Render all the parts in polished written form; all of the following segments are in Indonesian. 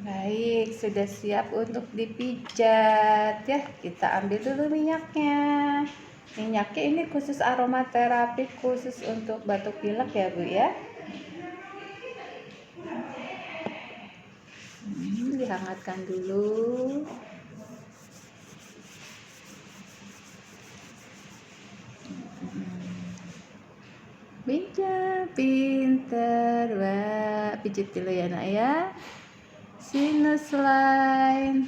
Baik, sudah siap untuk dipijat ya. Kita ambil dulu minyaknya. Minyaknya ini khusus aromaterapi, khusus untuk batuk pilek ya Bu ya. Dihangatkan dulu. Pinter, wah, pijit dulu ya nak ya. Sinus line.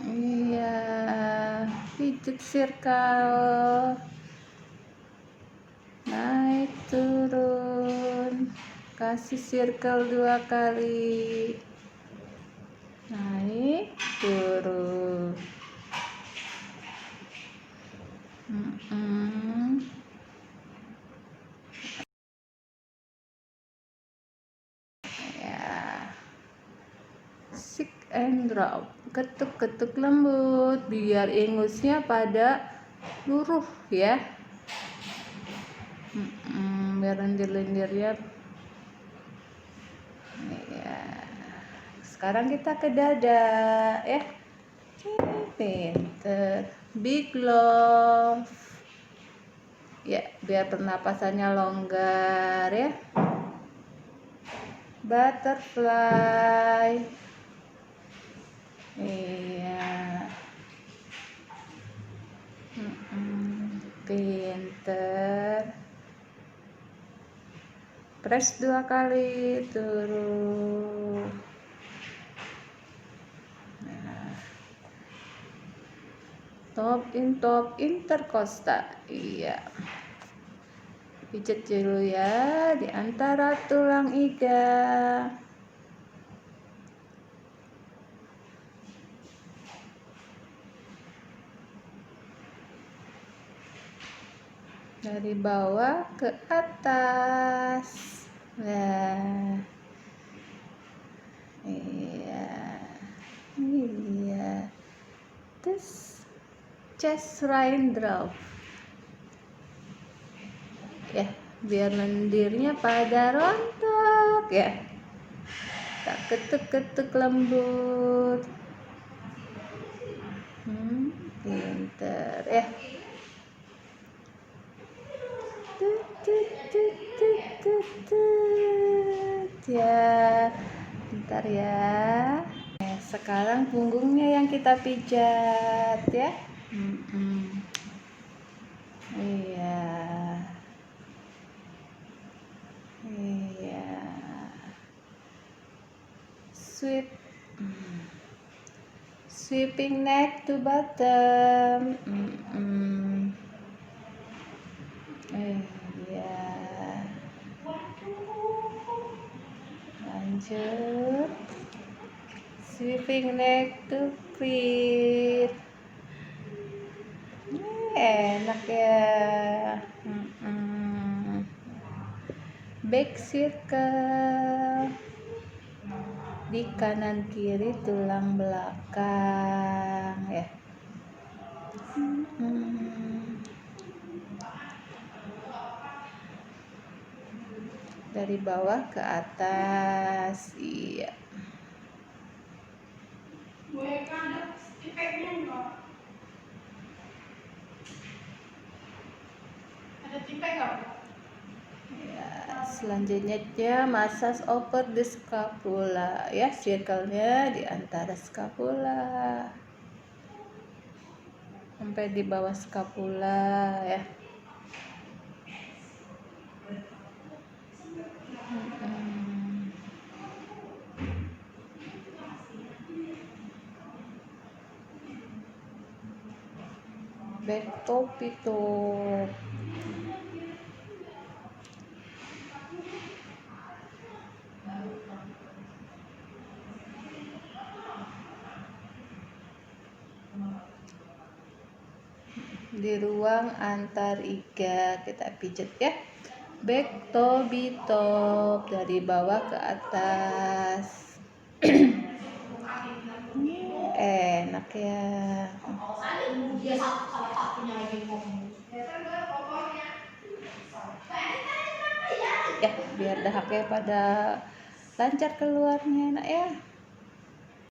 Iya, pijit circle. Naik turun. Kasih circle 2 kali. Naik turun. Ya, sik and drop, ketuk-ketuk lembut biar ingusnya pada luruh ya. Biar lendir-lendirnya ya. Sekarang kita ke dada ya. Pinter. Big love ya, biar pernapasannya longgar ya. Butterfly. Iya. Pinter. Press 2 kali turun. Nah. Top intercosta. Iya. Pijat dulu ya di antara tulang iga. Dari bawah ke atas. Nah. Iya. Iya. Terus chest raindrop. Ya, biar lendirnya pada rontok ya. Tak ketuk-ketuk lembut. Pinter ya. Ya, bentar ya. Sekarang punggungnya yang kita pijat ya. Iya. Iya. Sweeping neck to bottom. Iya. Lanjut. Sweeping neck to clear. Enak ya. Back circle di kanan kiri tulang belakang ya. Dari bawah ke atas. Iya. Ada tipe nggak? Ya, selanjutnya massage over the scapula ya, circle-nya di antara scapula sampai di bawah scapula ya. Back top itu. Di ruang antar iga kita pijat ya. Back to top dari bawah ke atas. Enak ya. Ya, biar dahaknya pada lancar keluarnya nak ya.